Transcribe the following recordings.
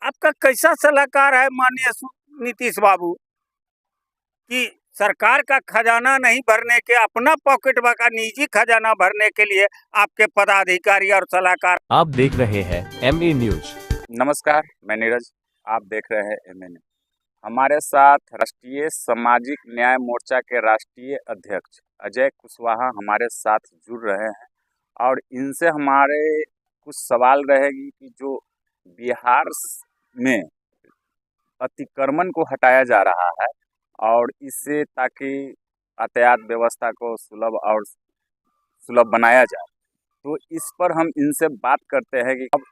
आपका कैसा सलाहकार है माननीय नीतीश बाबू कि सरकार का खजाना नहीं भरने के अपना पॉकेट का निजी खजाना भरने के लिए आपके पदाधिकारी और सलाहकार। आप देख रहे हैं MA न्यूज। नमस्कार, मैं नीरज, आप देख रहे हैं MA न्यूज। हमारे साथ राष्ट्रीय सामाजिक न्याय मोर्चा के राष्ट्रीय अध्यक्ष अजय कुशवाहा हमारे साथ जुड़ रहे हैं और इनसे हमारे कुछ सवाल रहेगी कि जो बिहार में अतिक्रमण को हटाया जा रहा है और इससे ताकि यातायात व्यवस्था को सुलभ बनाया जाए, तो इस पर हम इनसे बात करते हैं कि अब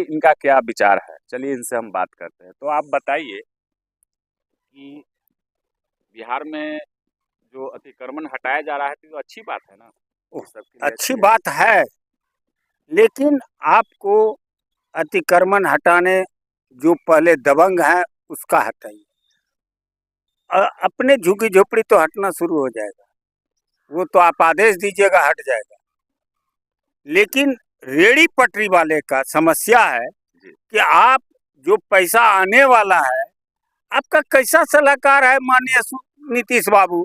इनका क्या विचार है। चलिए इनसे हम बात करते हैं। तो आप बताइए कि बिहार में जो अतिक्रमण हटाया जा रहा है तो अच्छी बात है ना? अच्छी बात है, लेकिन आपको अतिक्रमण हटाने जो पहले दबंग है उसका हटाइए। अपने झुग्गी झोपड़ी तो हटना शुरू हो जाएगा, वो तो आप आदेश दीजिएगा हट जाएगा। लेकिन रेड़ी पटरी वाले का समस्या है कि आप जो पैसा आने वाला है, आपका कैसा सलाहकार है माननीय नीतीश बाबू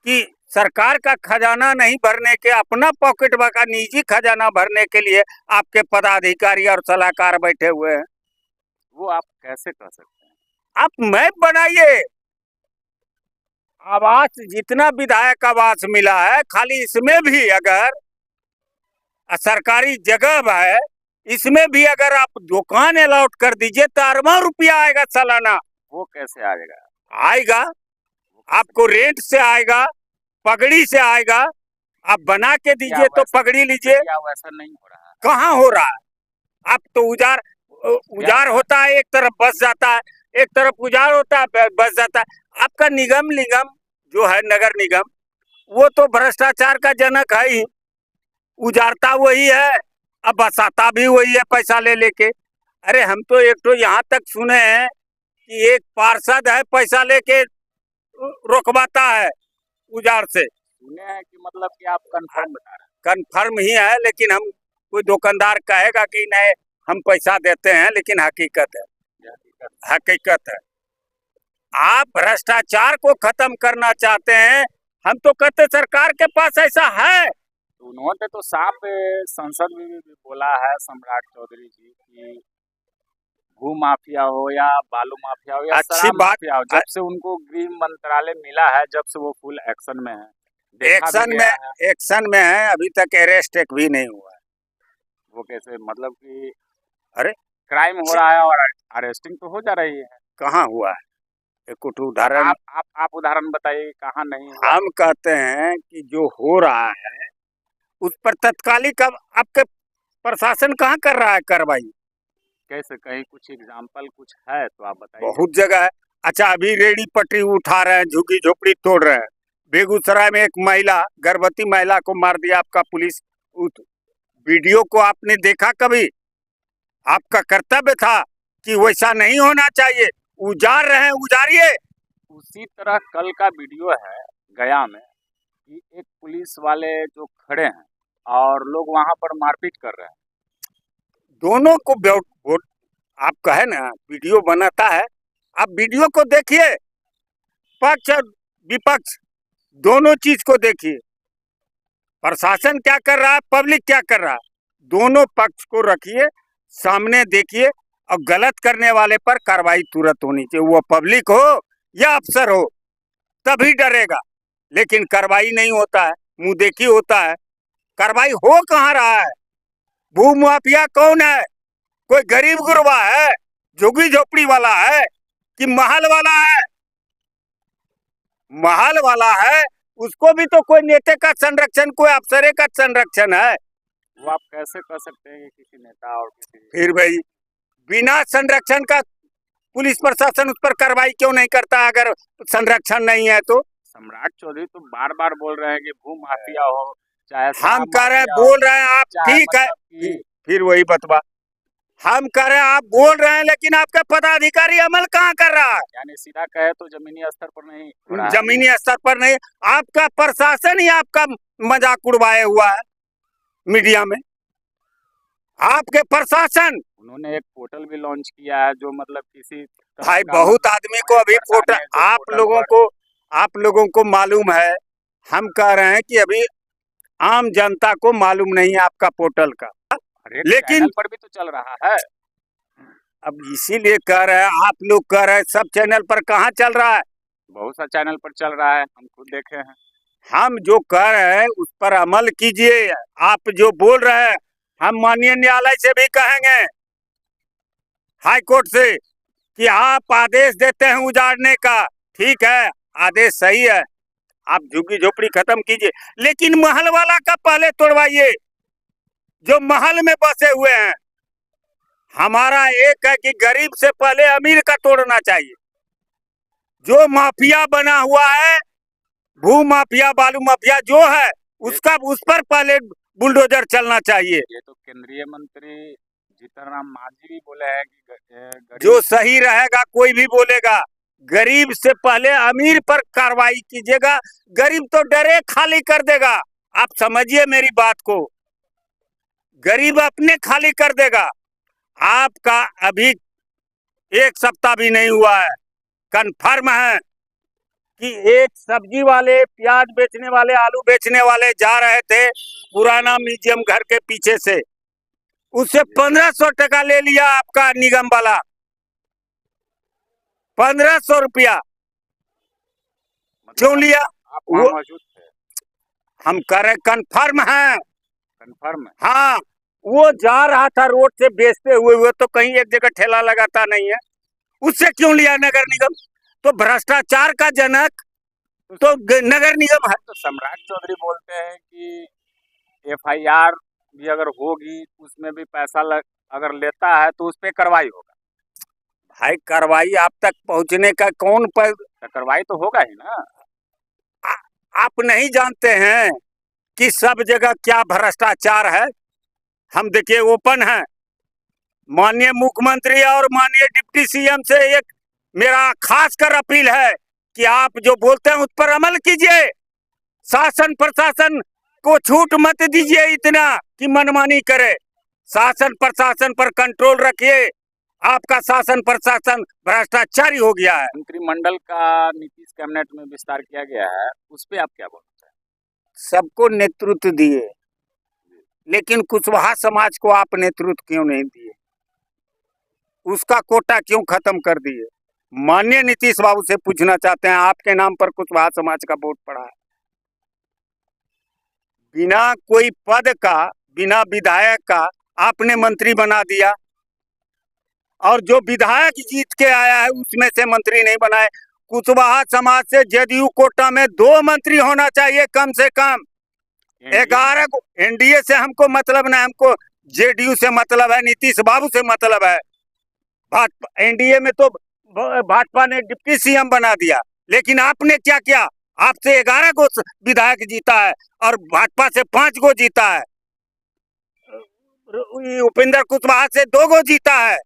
कि सरकार का खजाना नहीं भरने के अपना पॉकेट का निजी खजाना भरने के लिए आपके पदाधिकारी और सलाहकार बैठे हुए हैं। वो आप कैसे कर सकते हैं? आप मैप बनाइए। आवास जितना विधायक आवास मिला है, खाली इसमें भी अगर सरकारी जगह है, इसमें भी अगर आप दुकान अलाउट कर दीजिए तो अरबों रुपया आएगा सालाना। वो कैसे आएगा? आएगा, आपको रेंट से आएगा, पगड़ी से आएगा। आप बना के दीजिए तो पगड़ी लीजिए। वैसा नहीं हो रहा है। कहाँ हो रहा है? आप तो उजाड़ होता है, एक तरफ बस जाता है, एक तरफ उजाड़ होता है, बस जाता है। आपका निगम जो है नगर निगम, वो तो भ्रष्टाचार का जनक है ही। उजाड़ता वही है, अब बसाता भी वही है पैसा ले लेके। अरे हम तो एक तो यहाँ तक सुने हैं कि एक पार्षद है पैसा लेके रोकवाता है उजाड़ से। सुने हैं कि मतलब कि आप कंफर्म बता रहे हैं? कंफर्म ही है, लेकिन हम कोई दुकानदार कहेगा कि नहीं हम पैसा देते हैं, लेकिन हकीकत है। आप भ्रष्टाचार को खत्म करना चाहते हैं, हम तो कहते सरकार के पास ऐसा है। तो उन्होंने तो साफ संसद में भी बोला है सम्राट चौधरी जी की भू माफिया हो या बालू माफिया हो या अच्छी बात माफिया हो, जब से उनको गृह मंत्रालय मिला है, जब से वो फुल एक्शन में है। एक्शन में है, अभी तक अरेस्ट एक भी नहीं हुआ है। वो कैसे? मतलब कि अरे क्राइम हो रहा है और अरेस्टिंग तो हो जा रही है। कहाँ हुआ है? एक उदाहरण आप उदाहरण बताइए कहाँ नहीं हुआ। हम कहते हैं कि जो हो रहा है उस पर तत्कालिक आपके प्रशासन कहाँ कर रहा है कार्रवाई? कैसे? कहीं कुछ एग्जाम्पल कुछ है तो आप बताइए। बहुत जगह है। अच्छा, अभी रेड़ी पटरी उठा रहे हैं, झुग्गी झोपड़ी तोड़ रहे हैं। बेगूसराय में एक महिला, गर्भवती महिला को मार दिया आपका पुलिस। वीडियो को आपने देखा कभी? आपका कर्तव्य था कि वैसा नहीं होना चाहिए। उजाड़ रहे हैं, उजाड़िए। उसी तरह कल का वीडियो है गया में कि एक पुलिस वाले जो खड़े हैं और लोग वहां पर मारपीट कर रहे हैं। दोनों को आप कहे ना वीडियो बनाता है, आप वीडियो को देखिए, पक्ष और विपक्ष दोनों चीज को देखिए। प्रशासन क्या कर रहा है, पब्लिक क्या कर रहा है, दोनों पक्ष को रखिए, सामने देखिए और गलत करने वाले पर कार्रवाई तुरंत होनी चाहिए। वो पब्लिक हो या अफसर हो, तभी डरेगा। लेकिन कार्रवाई नहीं होता है, मुंह देखी होता है। कार्रवाई हो कहाँ रहा है? भू माफिया कौन है? कोई गरीब गुरबा है, झुग्गी झोपड़ी वाला है कि महल वाला है? महल वाला है, उसको भी तो कोई नेता का संरक्षण, कोई अफसरे का संरक्षण है। वो आप कैसे कर सकते हैं कि किसी नेता और किसी? फिर भाई बिना संरक्षण का पुलिस प्रशासन उस पर कार्रवाई क्यों नहीं करता? अगर संरक्षण नहीं है तो। सम्राट चौधरी तो बार बार बोल रहे हैं कि भू माफिया हो चाहे हम कह रहे हैं, बोल रहे हैं आप, ठीक है, फिर वही बतवा। हम कह रहे हैं आप बोल रहे हैं, लेकिन आपका पदाधिकारी अमल कहाँ कर रहा है? यानी सीधा कहे तो जमीनी स्तर पर नहीं हो रहा है। जमीनी स्तर पर नहीं, आपका प्रशासन ही आपका मजाक उड़वाए हुआ है मीडिया में। आपके प्रशासन उन्होंने एक पोर्टल भी लॉन्च किया है जो मतलब किसी तरह भाई का बहुत मतलब आदमी को कोई अभी परेशानी पोर्टल है जो पोर्टल पर आप लोगों को मालूम है। हम कह रहे हैं कि अभी आम जनता को मालूम नहीं है आपका पोर्टल का, हर एक लेकिन चैनल पर भी तो चल रहा है। अब इसीलिए कह रहे हैं, आप लोग कह रहे हैं सब चैनल पर कहाँ चल रहा है। बहुत सा चैनल पर चल रहा है, हम खुद देखे हैं। हम जो कह रहे हैं उस पर अमल कीजिए। आप जो बोल रहे हैं हम माननीय न्यायालय से भी कहेंगे, हाई कोर्ट से, कि आप आदेश देते हैं उजाड़ने का, ठीक है, आदेश सही है, आप झुग्गी झोपड़ी खत्म कीजिए, लेकिन महल वाला का पहले तोड़वाइए, जो महल में बसे हुए हैं। हमारा एक है कि गरीब से पहले अमीर का तोड़ना चाहिए। जो माफिया बना हुआ है, भू माफिया, बालू माफिया जो है, उसका उस पर पहले बुलडोजर चलना चाहिए। ये तो केंद्रीय मंत्री जीतन राम मांझी भी बोले हैं कि जो सही रहेगा कोई भी बोलेगा, गरीब से पहले अमीर पर कार्रवाई कीजिएगा। गरीब तो डरे खाली कर देगा, आप समझिए मेरी बात को, गरीब अपने खाली कर देगा। आपका अभी एक सप्ताह भी नहीं हुआ है, कन्फर्म है कि एक सब्जी वाले, प्याज बेचने वाले, आलू बेचने वाले जा रहे थे पुराना म्यूजियम घर के पीछे से, उससे 1500 टका ले लिया आपका निगम वाला, 1500 रुपया। क्यों लिया? आप वहाँ वो मौजूद थे? हम कह रहे कन्फर्म है। कन्फर्म है। हाँ, वो जा रहा था रोड से बेचते हुए, वो तो कहीं एक जगह ठेला लगाता नहीं है, उससे क्यों लिया नगर निगम? तो भ्रष्टाचार का जनक तो नगर निगम है। तो सम्राट चौधरी बोलते हैं कि एफआईआर भी अगर होगी उसमें भी पैसा अगर लेता है तो उस पर कार्रवाई होगा। भाई कार्रवाई आप तक पहुंचने का कौन पर? तो कार्रवाई तो होगा ही ना। आप नहीं जानते हैं कि सब जगह क्या भ्रष्टाचार है? हम देखिए ओपन है। माननीय मुख्यमंत्री और माननीय डिप्टी सीएम से एक मेरा खास कर अपील है कि आप जो बोलते हैं उस पर अमल कीजिए। शासन प्रशासन को छूट मत दीजिए इतना कि मनमानी करे। शासन प्रशासन पर कंट्रोल रखिए। आपका शासन प्रशासन भ्रष्टाचारी हो गया है। मंत्रिमंडल का नीतीश कैबिनेट में विस्तार किया गया है, उस पर आप क्या बोलते हैं? सबको नेतृत्व दिए, लेकिन कुशवाहा समाज को आप नेतृत्व क्यों नहीं दिए? उसका कोटा क्यों खत्म कर दिए? माननीय नीतीश बाबू से पूछना चाहते हैं, आपके नाम पर कुशवाहा समाज का वोट पड़ा है, बिना कोई पद का, बिना विधायक का आपने मंत्री बना दिया, और जो विधायक जीत के आया है उसमें से मंत्री नहीं बनाए। कुशवाहा समाज से जदयू कोटा में 2 मंत्री होना चाहिए कम से कम। 11 को एनडीए से हमको मतलब नहीं, हमको जेडीयू से मतलब है, नीतीश बाबू से मतलब है। भाजपा एनडीए में तो भाजपा ने डिप्टी सीएम बना दिया, लेकिन आपने क्या किया? आपसे 11 को विधायक जीता है और भाजपा से 5 को जीता है। उपेंद्र कुशवाहा से 2 को जीता है,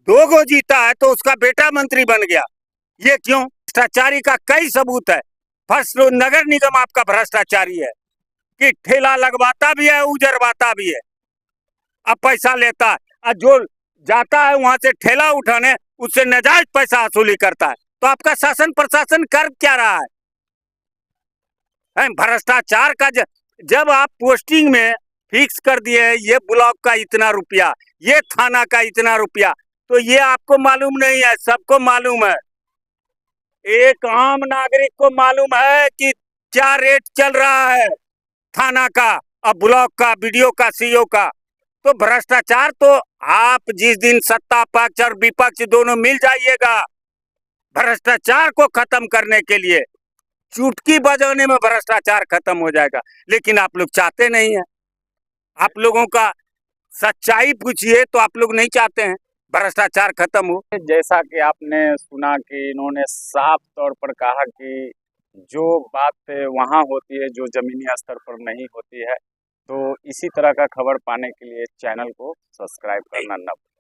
2 को जीता है, तो उसका बेटा मंत्री बन गया। ये क्यों? भ्रष्टाचारी का कई सबूत है। फर्स्ट नगर निगम आपका भ्रष्टाचारी है कि ठेला लगवाता भी है, उजरवाता भी है, अब पैसा लेता है, और जो जाता है वहां से ठेला उठाने, उससे नाजायज पैसा वसूली करता है। तो आपका शासन प्रशासन कर क्या रहा है? भ्रष्टाचार का जब आप पोस्टिंग में फिक्स कर दिए हैं, ये ब्लॉक का इतना रुपया, ये थाना का इतना रुपया, तो ये आपको मालूम नहीं है, सबको मालूम है। एक आम नागरिक को मालूम है कि क्या रेट चल रहा है थाना का और ब्लॉक का, बीडीओ का, सीओ का। तो भ्रष्टाचार तो आप जिस दिन सत्ता पक्ष और विपक्ष दोनों मिल जाइएगा भ्रष्टाचार को खत्म करने के लिए, चुटकी बजाने में भ्रष्टाचार खत्म हो जाएगा, लेकिन आप लोग चाहते नहीं है। आप लोगों का सच्चाई पूछिए तो आप लोग नहीं चाहते हैं भ्रष्टाचार खत्म हो। जैसा कि आपने सुना कि इन्होंने साफ तौर पर कहा कि जो बात वहाँ होती है जो जमीनी स्तर पर नहीं होती है, तो इसी तरह का खबर पाने के लिए चैनल को सब्सक्राइब करना न भूलें।